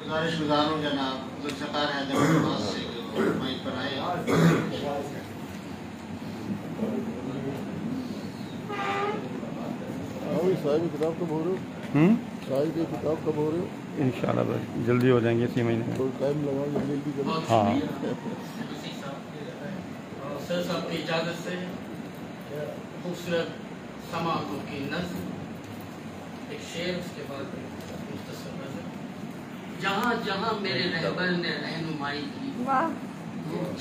गुजारिश हूँ जनाब जुल्फ़िकार हैदराबाद से माइक पर आए। साहिब की किताब कब हो रहे हो? साहिब की किताब कब हो रहे हो? इंशाल्लाह बस जल्दी हो जाएंगे इसी महीने में। तो टाइम लगाओ जल्दी करो। हाँ सर साहब की इजाज़त से खूबसूरत समातों की नज़्म, एक शेर, उसके बाद मुख्तसर नज़र। जहाँ जहाँ मेरे रहबर ने रहनुमाई की,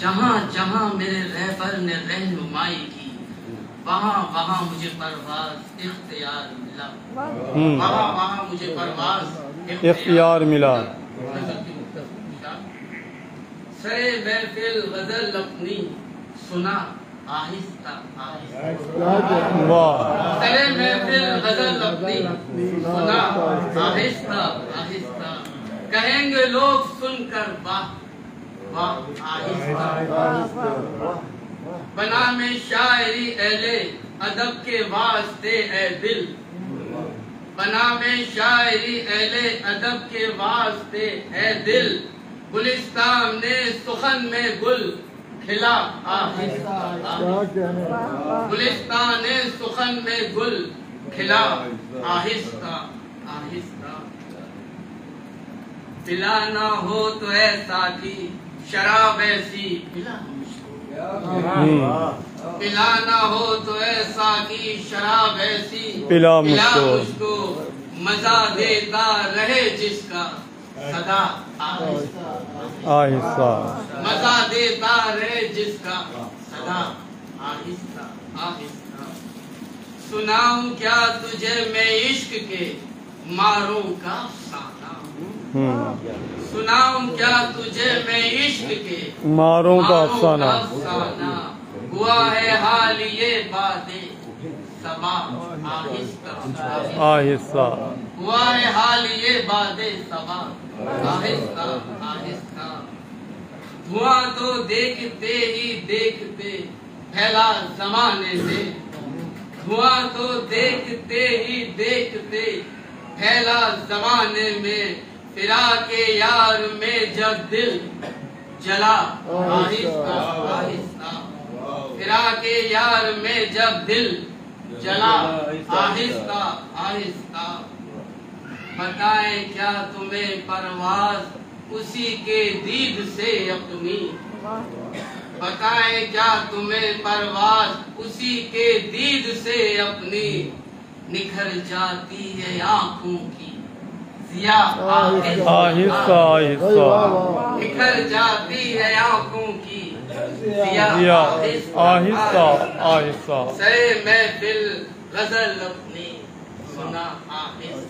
जहाँ जहाँ मेरे रहबर ने रहनुमाई की, वहाँ वहाँ मुझे परवाज़ इख्तियार मिला, वहाँ वहाँ मुझे परवाज़ इख्तियार मिला। सरे महफिल गज़ल अपनी सुना आहिस्ता आहिस्ता, वाह। सरे महफिल गज़ल अपनी सुना आहिस्ता आहिस्ता, कहेंगे लोग सुनकर वाह वाह आहिस्ता। बना में शायरी एले अदब के वास्ते ए दिल, बना में शायरी एले अदब के वास्ते ए दिल, गुलिस्तान ने सुखन में गुल खिला आहिस्ता आहिस्ता, गुलिस्तान ने सुखन में गुल खिला आहिस्ता आहिस्ता। पिलाना हो तो ऐसा की शराब ऐसी पिला मुझको, पिलाना हो तो ऐसा की शराब ऐसी पिला मुझको, मजा देता रहे जिसका सदा आहिस्ता आहिस्ता, मजा देता रहे जिसका सदा आहिस्ता आहिस्ता। सुनाऊं क्या तुझे मैं इश्क के मारों का अफसाना, सुनाऊं क्या तुझे मैं इश्क के मारों का अफसाना, हुआ है हाल ये बादे सबा आहिस्ता आहिस्ता, हुआ है हाल ये बादे सबा आहिस्ता आहिस्ता। धुआं तो देखते ही देखते फैला जमाने में, धुआं तो देखते ही देखते फैला जमाने में, फिरा के यार में जब दिल जला आहिस्ता आहिस्ता, फिरा के यार में जब दिल जला आहिस्ता आहिस्ता। बताएं क्या तुम्हें परवाज उसी के दीद से अपनी, बताएं क्या तुम्हें परवाज उसी के दीद से अपनी, निखर जाती है आँखों की जिया आहिस्ता आहिस्ता, निखर जाती है आँखों की जिया आहिस्ता आहिस्ता। सरे महफिल गजल अपनी सुना आहिस्ता।